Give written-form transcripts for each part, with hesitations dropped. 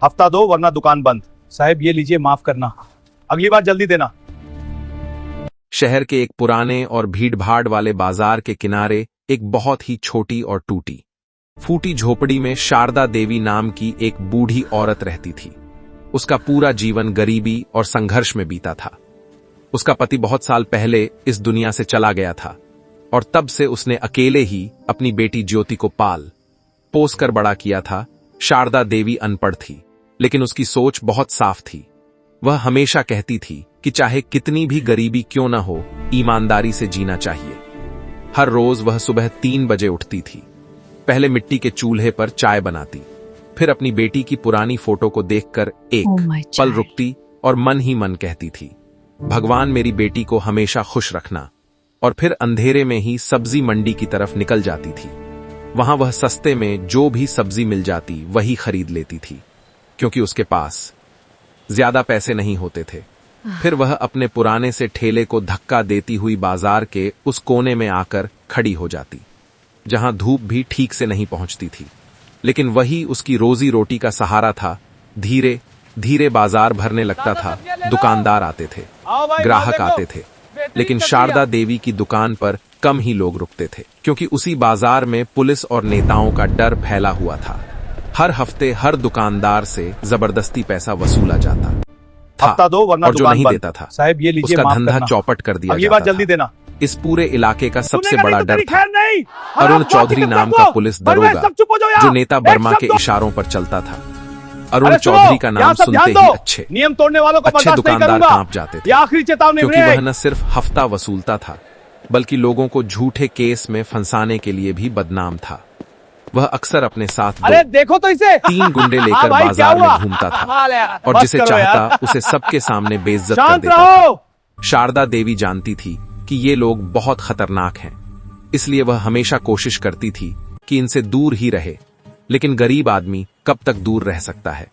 हफ्ता दो वरना दुकान बंद। साहब ये लीजिए, माफ करना, अगली बार जल्दी देना। शहर के एक पुराने और भीड़-भाड़ वाले बाजार के किनारे एक बहुत ही छोटी और टूटी फूटी झोपड़ी में शारदा देवी नाम की एक बूढ़ी औरत रहती थी। उसका पूरा जीवन गरीबी और संघर्ष में बीता था। उसका पति बहुत साल पहले इस दुनिया से चला गया था और तब से उसने अकेले ही अपनी बेटी ज्योति को पाल पोस कर बड़ा किया था। शारदा देवी अनपढ़ थी, लेकिन उसकी सोच बहुत साफ थी। वह हमेशा कहती थी कि चाहे कितनी भी गरीबी क्यों न हो, ईमानदारी से जीना चाहिए। हर रोज वह सुबह 3 बजे उठती थी। पहले मिट्टी के चूल्हे पर चाय बनाती, फिर अपनी बेटी की पुरानी फोटो को देखकर एक पल रुकती और मन ही मन कहती थी, भगवान मेरी बेटी को हमेशा खुश रखना। और फिर अंधेरे में ही सब्जी मंडी की तरफ निकल जाती थी। वहां वह सस्ते में जो भी सब्जी मिल जाती वही खरीद लेती थी, क्योंकि उसके पास ज्यादा पैसे नहीं होते थे। फिर वह अपने पुराने से ठेले को धक्का देती हुई बाजार के उस कोने में आकर खड़ी हो जाती, जहां धूप भी ठीक से नहीं पहुंचती थी, लेकिन वही उसकी रोजी रोटी का सहारा था। धीरे धीरे बाजार भरने लगता था। दुकानदार आते थे, ग्राहक आते थे, लेकिन शारदा देवी की दुकान पर कम ही लोग रुकते थे, क्योंकि उसी बाजार में पुलिस और नेताओं का डर फैला हुआ था। हर हफ्ते हर दुकानदार से जबरदस्ती पैसा वसूला जाता था, हफ्ता दो वरना और जो दुकान नहीं बंद। देता था साहब ये लीजिए, उसका माफ धंधा करना, चौपट कर दिया अगली बार जाता जल्दी था। देना। इस पूरे इलाके का सबसे सुनेगा बड़ा नहीं तो डर तेरी था खैर नहीं। अरुण आप चौधरी बात नाम कर का दो। पुलिस बड़े दरोगा, सब चुप हो जाओ यार। जो नेता एक बर्मा शब्द के दो। इशारों पर चलता था। अरुण अरे सुनो, चौधरी का नाम यहाँ सब सुनते ध्यान ही दो। अच्छे नियम तोड़ने वालों को अच्छे बर्दाश्त नहीं दुकानदार करूंगा। कांप जाते ये थे, आखिरी चेतावनी क्योंकि ब्रेक। वह न सिर्फ हफ्ता वसूलता था, बल्कि लोगों को झूठे केस में फंसाने के लिए भी बदनाम था। वह अक्सर अपने साथ अरे देखो तो इसे 3 गुंडे हाँ लेकर भाई, बाजार क्या हुआ? में घूमता था कमाल है यार। और बस जिसे करो चाहता यार। उसे सबके सामने बेइज्जत कर शांत देता था। रहो। शारदा देवी जानती थी कि ये लोग बहुत खतरनाक हैं, इसलिए वह हमेशा कोशिश करती थी कि इनसे दूर ही रहे। लेकिन गरीब आदमी कब तक दूर रह सकता है।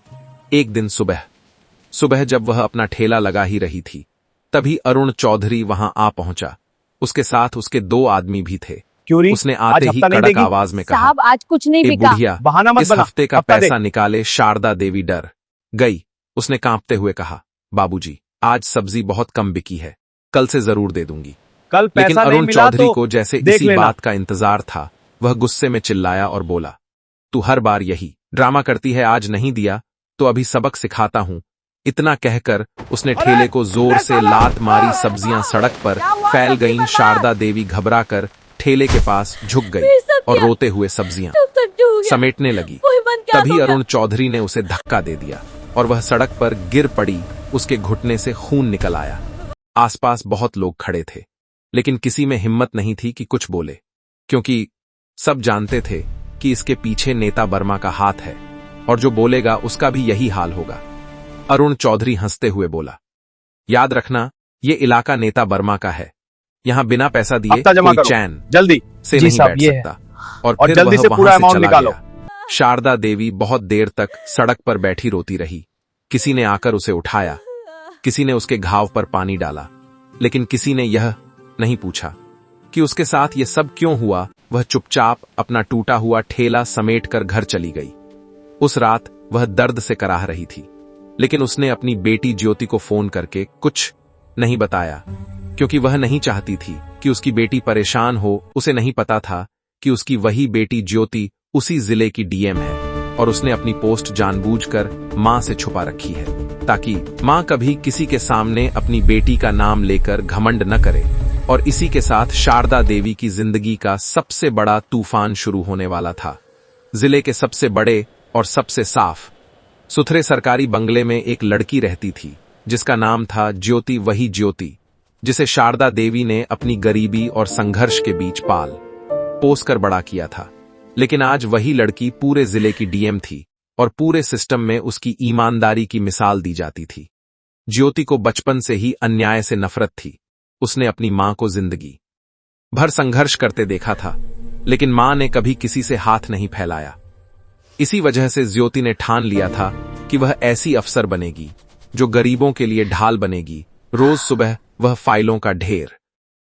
एक दिन सुबह जब वह अपना ठेला लगा ही रही थी, तभी अरुण चौधरी वहां आ पहुंचा। उसके साथ उसके 2 आदमी भी थे। क्यों उसने आते ही कड़क आवाज में कहा, साहब आज कुछ नहीं ए बिका। बुढ़िया, बहाना मत इस बना, हफ्ते का हफ्ता दे। पैसा निकाले। शारदा देवी डर गई। उसने कांपते हुए कहा, बाबूजी, आज सब्जी बहुत कम बिकी है, कल से जरूर दे दूंगी। कल लेकिन पैसा नहीं अरुण मिला चौधरी तो को जैसे देख इसी लेना। बात का इंतजार था। वह गुस्से में चिल्लाया और बोला, तू हर बार यही ड्रामा करती है, आज नहीं दिया तो अभी सबक सिखाता हूं। इतना कहकर उसने ठेले को जोर से लात मारी। सब्जियां सड़क पर फैल गईं। शारदा देवी घबराकर ठेले के पास झुक गई और रोते हुए सब्जियां समेटने लगी। तभी अरुण चौधरी ने उसे धक्का दे दिया और वह सड़क पर गिर पड़ी। उसके घुटने से खून निकल आया। आसपास बहुत लोग खड़े थे, लेकिन किसी में हिम्मत नहीं थी कि कुछ बोले, क्योंकि सब जानते थे कि इसके पीछे नेता बर्मा का हाथ है और जो बोलेगा उसका भी यही हाल होगा। अरुण चौधरी हंसते हुए बोला, याद रखना, ये इलाका नेता बर्मा का है। यहां बिना पैसा दिए हफ्ता जमा कोई करो चैन जल्दी से जी नहीं साहब, बैठ ये सकता। और फिर जल्दी वह से वहां पूरा से अमाउंट चला निकालो। गया। शारदा देवी बहुत देर तक सड़क पर बैठी रोती रही। किसी ने आकर उसे उठाया, किसी ने उसके घाव पर पानी डाला, लेकिन किसी ने यह नहीं पूछा कि उसके साथ ये सब क्यों हुआ। वह चुपचाप अपना टूटा हुआ ठेला समेटकर घर चली गई। उस रात वह दर्द से कराह रही थी, लेकिन उसने अपनी बेटी ज्योति को फोन करके कुछ नहीं बताया, क्योंकि वह नहीं चाहती थी कि उसकी बेटी परेशान हो। उसे नहीं पता था कि उसकी वही बेटी ज्योति उसी जिले की डीएम है और उसने अपनी पोस्ट जानबूझकर मां से छुपा रखी है, ताकि मां कभी किसी के सामने अपनी बेटी का नाम लेकर घमंड न करे। और इसी के साथ शारदा देवी की जिंदगी का सबसे बड़ा तूफान शुरू होने वाला था। जिले के सबसे बड़े और सबसे साफ सुथरे सरकारी बंगले में एक लड़की रहती थी, जिसका नाम था ज्योति। वही ज्योति जिसे शारदा देवी ने अपनी गरीबी और संघर्ष के बीच पाल पोस कर बड़ा किया था। लेकिन आज वही लड़की पूरे जिले की डीएम थी और पूरे सिस्टम में उसकी ईमानदारी की मिसाल दी जाती थी। ज्योति को बचपन से ही अन्याय से नफरत थी। उसने अपनी मां को जिंदगी भर संघर्ष करते देखा था, लेकिन मां ने कभी किसी से हाथ नहीं फैलाया। इसी वजह से ज्योति ने ठान लिया था कि वह ऐसी अफसर बनेगी जो गरीबों के लिए ढाल बनेगी। रोज सुबह वह फाइलों का ढेर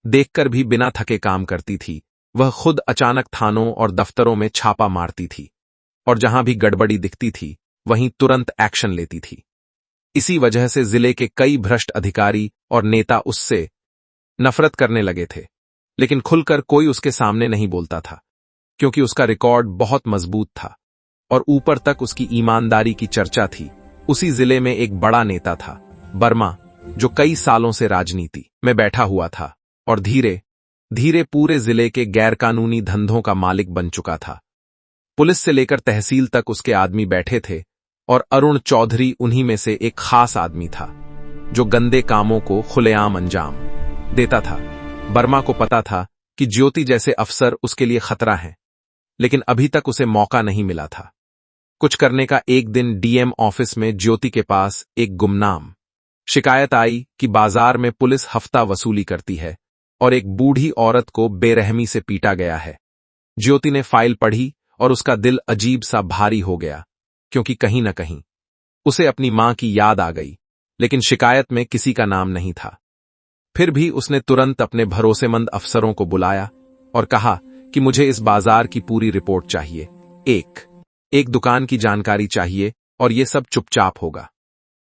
देखकर भी बिना थके काम करती थी। वह खुद अचानक थानों और दफ्तरों में छापा मारती थी और जहां भी गड़बड़ी दिखती थी वहीं तुरंत एक्शन लेती थी। इसी वजह से जिले के कई भ्रष्ट अधिकारी और नेता उससे नफरत करने लगे थे, लेकिन खुलकर कोई उसके सामने नहीं बोलता था, क्योंकि उसका रिकॉर्ड बहुत मजबूत था और ऊपर तक उसकी ईमानदारी की चर्चा थी। उसी जिले में एक बड़ा नेता था, वर्मा, जो कई सालों से राजनीति में बैठा हुआ था और धीरे धीरे पूरे जिले के गैरकानूनी धंधों का मालिक बन चुका था। पुलिस से लेकर तहसील तक उसके आदमी बैठे थे और अरुण चौधरी उन्हीं में से एक खास आदमी था, जो गंदे कामों को खुलेआम अंजाम देता था। वर्मा को पता था कि ज्योति जैसे अफसर उसके लिए खतरा हैं, लेकिन अभी तक उसे मौका नहीं मिला था कुछ करने का। एक दिन डीएम ऑफिस में ज्योति के पास एक गुमनाम शिकायत आई कि बाजार में पुलिस हफ्ता वसूली करती है और एक बूढ़ी औरत को बेरहमी से पीटा गया है। ज्योति ने फाइल पढ़ी और उसका दिल अजीब सा भारी हो गया, क्योंकि कहीं न कहीं उसे अपनी मां की याद आ गई, लेकिन शिकायत में किसी का नाम नहीं था। फिर भी उसने तुरंत अपने भरोसेमंद अफसरों को बुलाया और कहा कि मुझे इस बाजार की पूरी रिपोर्ट चाहिए, एक दुकान की जानकारी चाहिए और ये सब चुपचाप होगा।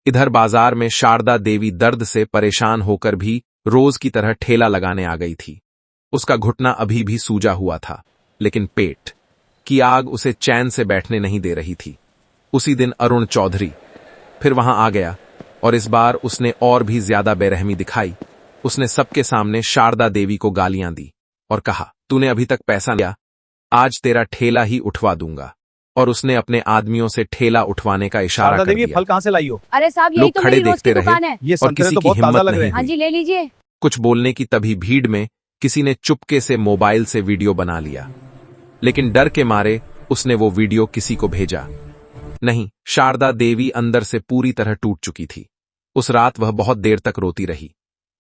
इधर बाजार में शारदा देवी दर्द से परेशान होकर भी रोज की तरह ठेला लगाने आ गई थी। उसका घुटना अभी भी सूजा हुआ था, लेकिन पेट की आग उसे चैन से बैठने नहीं दे रही थी। उसी दिन अरुण चौधरी फिर वहां आ गया और इस बार उसने और भी ज्यादा बेरहमी दिखाई। उसने सबके सामने शारदा देवी को गालियां दी और कहा, तूने अभी तक पैसा लिया, आज तेरा ठेला ही उठवा दूंगा। और उसने अपने आदमियों से ठेला उठवाने का इशारा कर दिया। फल कहां से लाई हो? अरे साहब, यही लोग तो खड़े मेरी रोज देखते की दुकान रहे है। ये और किसी तो की बहुत ताजा हिम्मत लग रहे नहीं हैं। हाँ जी, ले लीजिए। कुछ बोलने की। तभी भीड़ में किसी ने चुपके से मोबाइल से वीडियो बना लिया, लेकिन डर के मारे उसने वो वीडियो किसी को भेजा नहीं। शारदा देवी अंदर से पूरी तरह टूट चुकी थी। उस रात वह बहुत देर तक रोती रही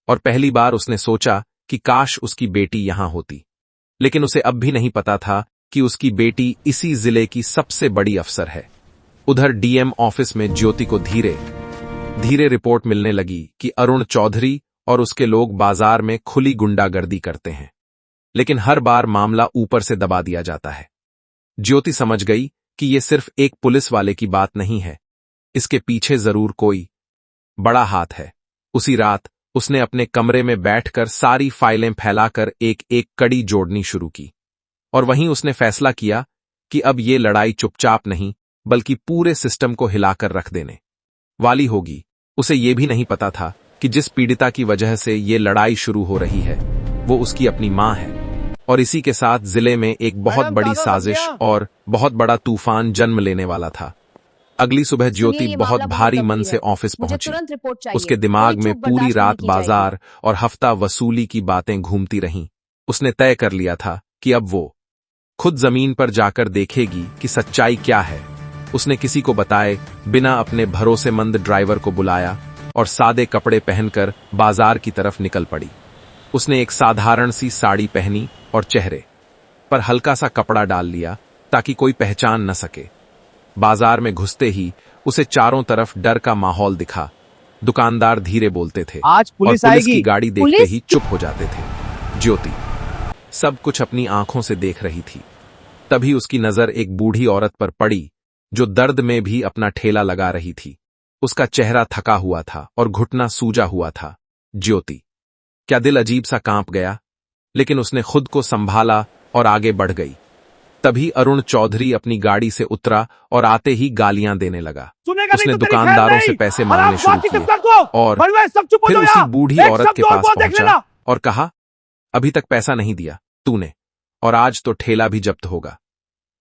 और पहली बार उसने सोचा कि काश उसकी बेटी यहां होती, लेकिन उसे अब भी नहीं पता था कि उसकी बेटी इसी जिले की सबसे बड़ी अफसर है। उधर डीएम ऑफिस में ज्योति को धीरे धीरे रिपोर्ट मिलने लगी कि अरुण चौधरी और उसके लोग बाजार में खुली गुंडागर्दी करते हैं, लेकिन हर बार मामला ऊपर से दबा दिया जाता है। ज्योति समझ गई कि यह सिर्फ एक पुलिस वाले की बात नहीं है, इसके पीछे जरूर कोई बड़ा हाथ है। उसी रात उसने अपने कमरे में बैठकर सारी फाइलें फैलाकर एक एक कड़ी जोड़नी शुरू की और वहीं उसने फैसला किया कि अब ये लड़ाई चुपचाप नहीं, बल्कि पूरे सिस्टम को हिलाकर रख देने वाली होगी। उसे यह भी नहीं पता था कि जिस पीड़िता की वजह से ये लड़ाई शुरू हो रही है वो उसकी अपनी मां है, और इसी के साथ जिले में एक बहुत बड़ी साजिश और बहुत बड़ा तूफान जन्म लेने वाला था। अगली सुबह ज्योति बहुत भारी मन से ऑफिस पहुंची। उसके दिमाग में पूरी रात बाजार और हफ्ता वसूली की बातें घूमती रहीं। उसने तय कर लिया था कि अब वो खुद जमीन पर जाकर देखेगी कि सच्चाई क्या है। उसने किसी को बताए बिना अपने भरोसेमंद ड्राइवर को बुलाया और सादे कपड़े पहनकर बाजार की तरफ निकल पड़ी। उसने एक साधारण सी साड़ी पहनी और चेहरे पर हल्का सा कपड़ा डाल लिया ताकि कोई पहचान न सके। बाजार में घुसते ही उसे चारों तरफ डर का माहौल दिखा। दुकानदार धीरे बोलते थे आज पुलिस और पुलिस आएगी। की गाड़ी देखते ही चुप हो जाते थे। ज्योति सब कुछ अपनी आंखों से देख रही थी। तभी उसकी नजर एक बूढ़ी औरत पर पड़ी जो दर्द में भी अपना ठेला लगा रही थी। उसका चेहरा थका हुआ था और घुटना सूजा हुआ था। ज्योति क्या दिल अजीब सा कांप गया, लेकिन उसने खुद को संभाला और आगे बढ़ गई। तभी अरुण चौधरी अपनी गाड़ी से उतरा और आते ही गालियां देने लगा। उसने दुकानदारों से पैसे मांगने शुरू किए और फिर उसी बूढ़ी औरत के पास पहुंचा और कहा, अभी तक पैसा नहीं दिया तूने, और आज तो ठेला भी जब्त होगा।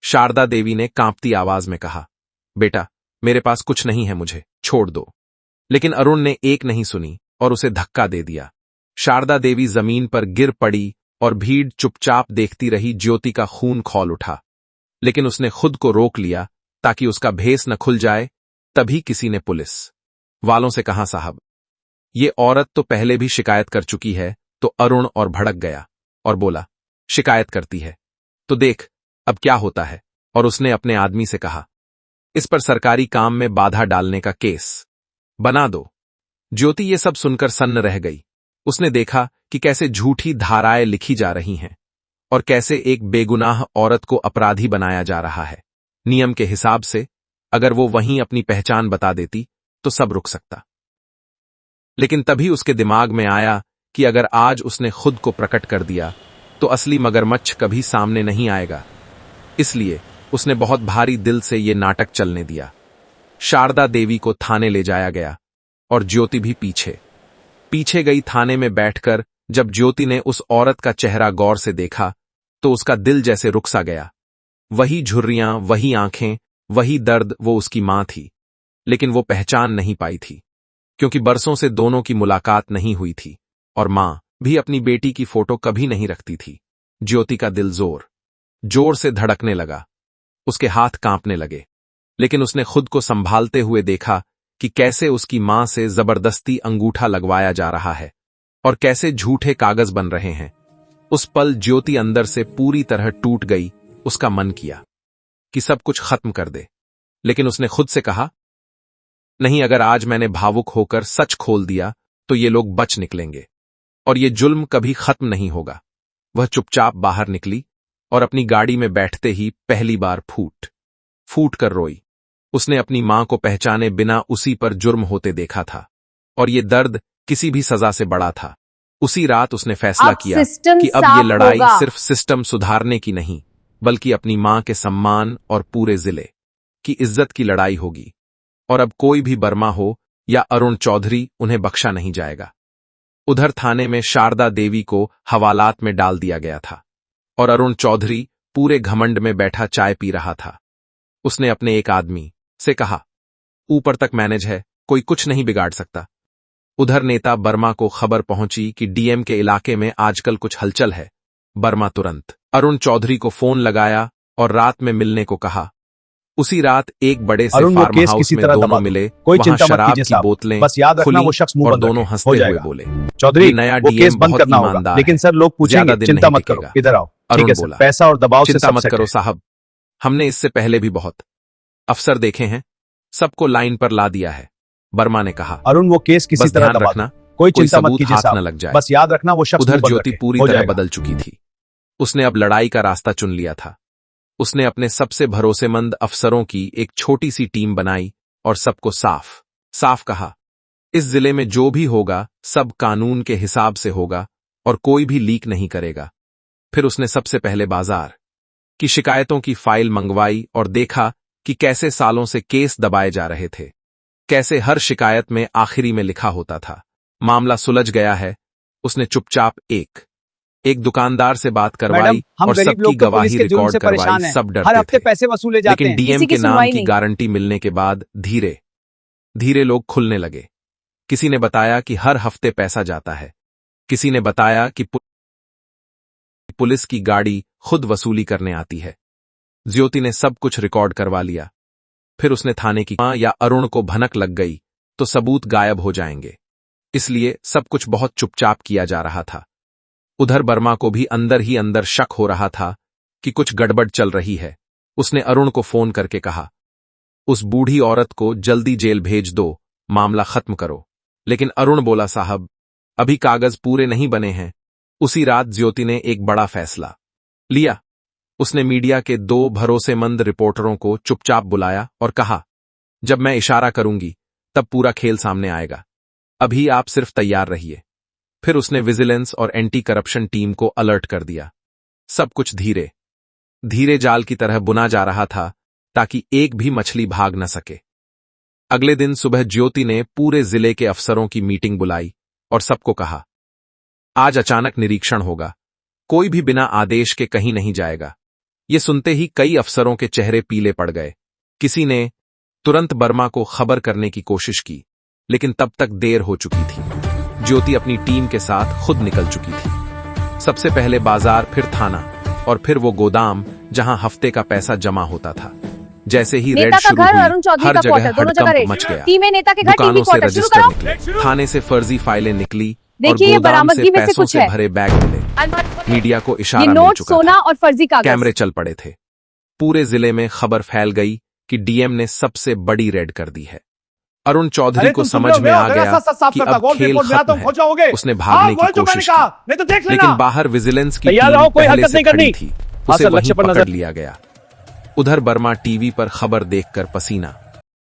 शारदा देवी ने कांपती आवाज में कहा, बेटा मेरे पास कुछ नहीं है, मुझे छोड़ दो। लेकिन अरुण ने एक नहीं सुनी और उसे धक्का दे दिया। शारदा देवी जमीन पर गिर पड़ी और भीड़ चुपचाप देखती रही। ज्योति का खून खौल उठा, लेकिन उसने खुद को रोक लिया ताकि उसका भेस न खुल जाए। तभी किसी ने पुलिस वालों से कहा, साहब ये औरत तो पहले भी शिकायत कर चुकी है। तो अरुण और भड़क गया और बोला, शिकायत करती है तो देख अब क्या होता है। और उसने अपने आदमी से कहा, इस पर सरकारी काम में बाधा डालने का केस बना दो। ज्योति ये सब सुनकर सन्न रह गई। उसने देखा कि कैसे झूठी धाराएं लिखी जा रही हैं और कैसे एक बेगुनाह औरत को अपराधी बनाया जा रहा है। नियम के हिसाब से अगर वो वहीं अपनी पहचान बता देती तो सब रुक सकता। लेकिन तभी उसके दिमाग में आया कि अगर आज उसने खुद को प्रकट कर दिया तो असली मगरमच्छ कभी सामने नहीं आएगा। इसलिए उसने बहुत भारी दिल से ये नाटक चलने दिया। शारदा देवी को थाने ले जाया गया और ज्योति भी पीछे पीछे गई। थाने में बैठकर जब ज्योति ने उस औरत का चेहरा गौर से देखा तो उसका दिल जैसे रुक सा गया। वही झुर्रियां, वही आंखें, वही दर्द। वो उसकी मां थी, लेकिन वो पहचान नहीं पाई थी क्योंकि बरसों से दोनों की मुलाकात नहीं हुई थी और मां भी अपनी बेटी की फोटो कभी नहीं रखती थी। ज्योति का दिल जोर से धड़कने लगा, उसके हाथ कांपने लगे। लेकिन उसने खुद को संभालते हुए देखा कि कैसे उसकी मां से जबरदस्ती अंगूठा लगवाया जा रहा है और कैसे झूठे कागज बन रहे हैं। उस पल ज्योति अंदर से पूरी तरह टूट गई। उसका मन किया कि सब कुछ खत्म कर दे, लेकिन उसने खुद से कहा, नहीं, अगर आज मैंने भावुक होकर सच खोल दिया तो ये लोग बच निकलेंगे और ये जुल्म कभी खत्म नहीं होगा। वह चुपचाप बाहर निकली और अपनी गाड़ी में बैठते ही पहली बार फूट कर रोई। उसने अपनी मां को पहचाने बिना उसी पर जुर्म होते देखा था और ये दर्द किसी भी सजा से बड़ा था। उसी रात उसने फैसला किया कि अब ये लड़ाई सिर्फ सिस्टम सुधारने की नहीं, बल्कि अपनी मां के सम्मान और पूरे जिले की इज्जत की लड़ाई होगी। और अब कोई भी बर्मा हो या अरुण चौधरी, उन्हें बख्शा नहीं जाएगा। उधर थाने में शारदा देवी को हवालात में डाल दिया गया था और अरुण चौधरी पूरे घमंड में बैठा चाय पी रहा था। उसने अपने एक आदमी से कहा, ऊपर तक मैनेज है, कोई कुछ नहीं बिगाड़ सकता। उधर नेता बर्मा को खबर पहुंची कि डीएम के इलाके में आजकल कुछ हलचल है। बर्मा तुरंत अरुण चौधरी को फोन लगाया और रात में मिलने को कहा। उसी रात एक बड़े से फार्म हाउस में दोनों मिले। वहां शराब की बोतलें खुली और दोनों हंसते हुए बोले, चौधरी, नया वो केस डीएम बंद बहुत करना होगा, ईमानदार लेकिन सर लोग पूछेंगे, चिंता मत करो, इधर आओ। ठीक है सर, पैसा और दबाव से चिंता सब मत सेट करो है। साहब, हमने इससे पहले भी बहुत अफसर देखे हैं, सबको लाइन पर ला दिया है। बर्मा ने कहा, अरुण, वो केस किसी बस तरह ध्यान दबा रखना, दो। कोई कोई चिंता मत सबूत कीजिए हाथ न साहब, लग जाए। बस याद रखना वो शख्स उधर मुंह बंद ज्योति रखे, पूरी हो तरह जाएगा। बदल चुकी थी। उसने अब लड़ाई का रास्ता चुन लिया था। उसने अपने सबसे भरोसेमंद अफसरों की एक छोटी सी टीम बनाई और सबको साफ कहा, इस जिले में जो भी होगा सब कानून के हिसाब से होगा और कोई भी लीक नहीं करेगा। फिर उसने सबसे पहले बाजार की शिकायतों की फाइल मंगवाई और देखा कि कैसे सालों से केस दबाए जा रहे थे, कैसे हर शिकायत में आखिरी में लिखा होता था, मामला सुलझ गया है। उसने चुपचाप एक दुकानदार से बात करवाई और सबकी गवाही रिकॉर्ड करवाई। सब डरते थे, पैसे वसूले जाते लेकिन हैं, डीएम किसी की के नाम सुनवाई की नहीं। गारंटी मिलने के बाद धीरे धीरे लोग खुलने लगे। किसी ने बताया कि हर हफ्ते पैसा जाता है, किसी ने बताया कि पुलिस की गाड़ी खुद वसूली करने आती है। ज्योति ने सब कुछ रिकॉर्ड करवा लिया। फिर उसने थाने की या अरुण को भनक लग गई तो सबूत गायब हो जाएंगे, इसलिए सब कुछ बहुत चुपचाप किया जा रहा था। उधर बर्मा को भी अंदर ही अंदर शक हो रहा था कि कुछ गड़बड़ चल रही है। उसने अरुण को फोन करके कहा, उस बूढ़ी औरत को जल्दी जेल भेज दो, मामला खत्म करो। लेकिन अरुण बोला, साहब, अभी कागज पूरे नहीं बने हैं। उसी रात ज्योति ने एक बड़ा फैसला लिया। उसने मीडिया के 2 भरोसेमंद रिपोर्टरों को चुपचाप बुलाया और कहा, जब मैं इशारा करूंगी तब पूरा खेल सामने आएगा, अभी आप सिर्फ तैयार रहिए। फिर उसने विजिलेंस और एंटी करप्शन टीम को अलर्ट कर दिया। सब कुछ धीरे धीरे जाल की तरह बुना जा रहा था ताकि एक भी मछली भाग न सके। अगले दिन सुबह ज्योति ने पूरे जिले के अफसरों की मीटिंग बुलाई और सबको कहा, आज अचानक निरीक्षण होगा, कोई भी बिना आदेश के कहीं नहीं जाएगा। ये सुनते ही कई अफसरों के चेहरे पीले पड़ गए। किसी ने तुरंत बर्मा को खबर करने की कोशिश की, लेकिन तब तक देर हो चुकी थी। ज्योति अपनी टीम के साथ खुद निकल चुकी थी। सबसे पहले बाजार, फिर थाना और फिर वो गोदाम जहां हफ्ते का पैसा जमा होता था। जैसे ही रेड नेता का शुरू घर, हुई, अरुण चौधरी हर का जगह क्वार्टर, दोनों जगह हड़कंप रेड। मच गया। टीम में नेता के घर, टीवी दुकानों से क्वार्टर, शुरू रजिस्टर करो। निकले, थाने से फर्जी फाइलें निकली और देखिए, ये गोदाम बरामदगी से में से पैसों कुछ से है। भरे बैग मिले। मीडिया को ये इशारा मिल नोट, चुका सोना था, और फर्जी कागज। कैमरे चल पड़े थे। पूरे जिले में खबर फैल गई कि डीएम ने सबसे बड़ी रेड कर दी है। अरुण चौधरी को समझ में आ गया कि अब खेल खत्म है। उसने भागने की कोशिश की, लेकिन बाहर विजिलेंस की टीम पहले से खड़ी थी। उसे वहीं पकड़ लिया गया। उधर बर्मा टीवी पर खबर देखकर पसीना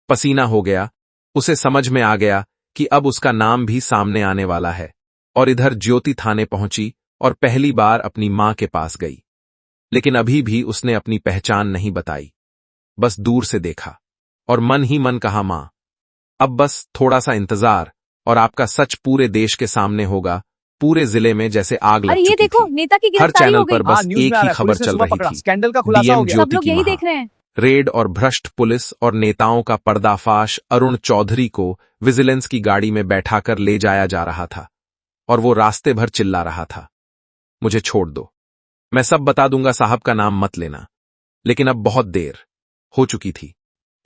पसीना हो गया। उसे समझ में आ गया कि अब उसका नाम भी सामने आने वाला है। और इधर ज्योति थाने पहुंची और पहली बार अपनी मां के पास गई। लेकिन अभी भी उसने अपनी पहचान नहीं बताई, बस दूर से देखा और मन ही मन कहा, मां, अब बस थोड़ा सा इंतजार और आपका सच पूरे देश के सामने होगा, पूरे जिले में जैसे आग लग अरे ये चुकी देखो, थी। नेता की हर गिरफ्तारी चैनल हो गई। पर बस हाँ, न्यूज़ एक में आ ही रहा है, खबर पुलिस ने चल सुबह रही पकड़ा, थी, स्कैंडल का खुलासा डीएम हो गया। ज्योति सब लोग की यही महा। देख रहे हैं। रेड और भ्रष्ट पुलिस और नेताओं का पर्दाफाश। अरुण चौधरी को विजिलेंस की गाड़ी में बैठाकर ले जाया जा रहा था और वो रास्ते भर चिल्ला रहा था, मुझे छोड़ दो, मैं सब बता दूंगा, साहब का नाम मत लेना। लेकिन अब बहुत देर हो चुकी थी।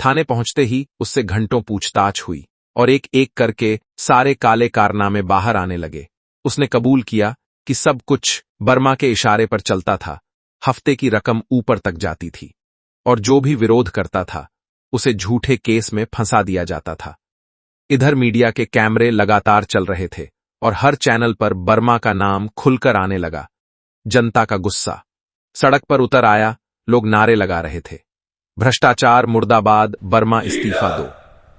थाने पहुंचते ही उससे घंटों पूछताछ हुई और एक एक करके सारे काले कारनामे बाहर आने लगे। उसने कबूल किया कि सब कुछ बर्मा के इशारे पर चलता था। हफ्ते की रकम ऊपर तक जाती थी और जो भी विरोध करता था उसे झूठे केस में फंसा दिया जाता था। इधर मीडिया के कैमरे लगातार चल रहे थे और हर चैनल पर बर्मा का नाम खुलकर आने लगा। जनता का गुस्सा सड़क पर उतर आया, लोग नारे लगा रहे थे, भ्रष्टाचार मुर्दाबाद, बर्मा इस्तीफा दो।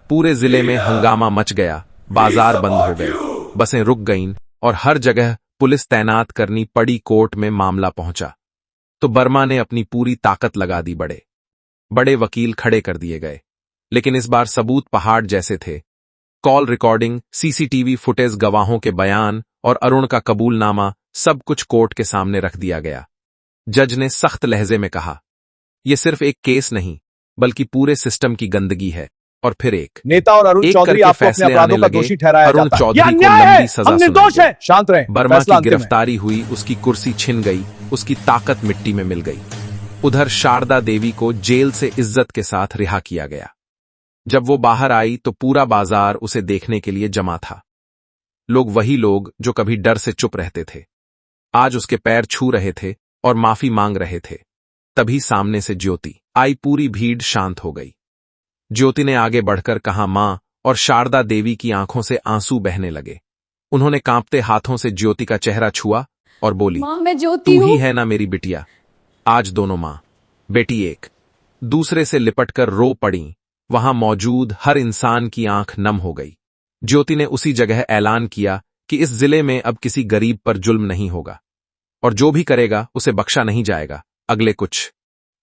पूरे जिले में हंगामा मच गया, बाजार बंद हो गए, बसें रुक गईं और हर जगह पुलिस तैनात करनी पड़ी। कोर्ट में मामला पहुंचा तो बर्मा ने अपनी पूरी ताकत लगा दी। बड़े बड़े वकील खड़े कर दिए गए, लेकिन इस बार सबूत पहाड़ जैसे थे। कॉल रिकॉर्डिंग, सीसीटीवी फुटेज, गवाहों के बयान और अरुण का कबूलनामा, सब कुछ कोर्ट के सामने रख दिया गया। जज ने सख्त लहजे में कहा, यह सिर्फ एक केस नहीं बल्कि पूरे सिस्टम की गंदगी है। और फिर एक नेता और अरुण एक चौधरी करके आपको अपने फैसले अपराधों आने का लगे। दोषी ठहराया अरुण जाता है। चौधरी यह को अन्याय है, लंबी सजा हम सुनाई निर्दोष गई। हैं। शांत रहें, बर्मा फैसला की अंतिम है। गिरफ्तारी हुई, उसकी कुर्सी छिन गई, उसकी ताकत मिट्टी में मिल गई। उधर शारदा देवी को जेल से इज्जत के साथ रिहा किया गया। जब वो बाहर आई तो पूरा बाजार उसे देखने के लिए जमा था। लोग, वही लोग जो कभी डर से चुप रहते थे, आज उसके पैर छू रहे थे और माफी मांग रहे थे। तभी सामने से ज्योति आई, पूरी भीड़ शांत हो गई। ज्योति ने आगे बढ़कर कहा, मां, और शारदा देवी की आंखों से आंसू बहने लगे। उन्होंने कांपते हाथों से ज्योति का चेहरा छुआ और बोली, माँ, मैं ज्योति तू ही हूँ। है ना मेरी बिटिया। आज दोनों मां बेटी एक दूसरे से लिपटकर रो पड़ी। वहां मौजूद हर इंसान की आंख नम हो गई। ज्योति ने उसी जगह ऐलान किया कि इस जिले में अब किसी गरीब पर जुल्म नहीं होगा और जो भी करेगा उसे बख्शा नहीं जाएगा। अगले कुछ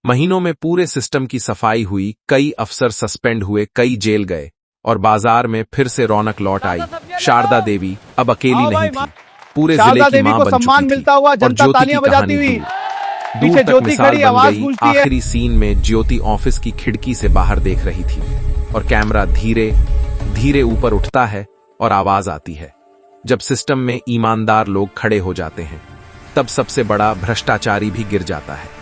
महीनों में पूरे सिस्टम की सफाई हुई, कई अफसर सस्पेंड हुए, कई जेल गए और बाजार में फिर से रौनक लौट आई। शारदा देवी अब अकेली नहीं थी, पूरे जिले शारदा की देवी मां को बन सम्मान चुकी थी मिलता हुआ और जनता ज्योति की तालियां बजाती कहानी हुई। दूर पीछे तक ज्योति मिसाल खड़ी, बन आवाज गई। गूंजती है। आखिरी सीन में ज्योति ऑफिस की खिड़की से बाहर देख रही थी और कैमरा धीरे धीरे ऊपर उठता है और आवाज आती है, जब सिस्टम में ईमानदार लोग खड़े हो जाते हैं तब सबसे बड़ा भ्रष्टाचारी भी गिर जाता है।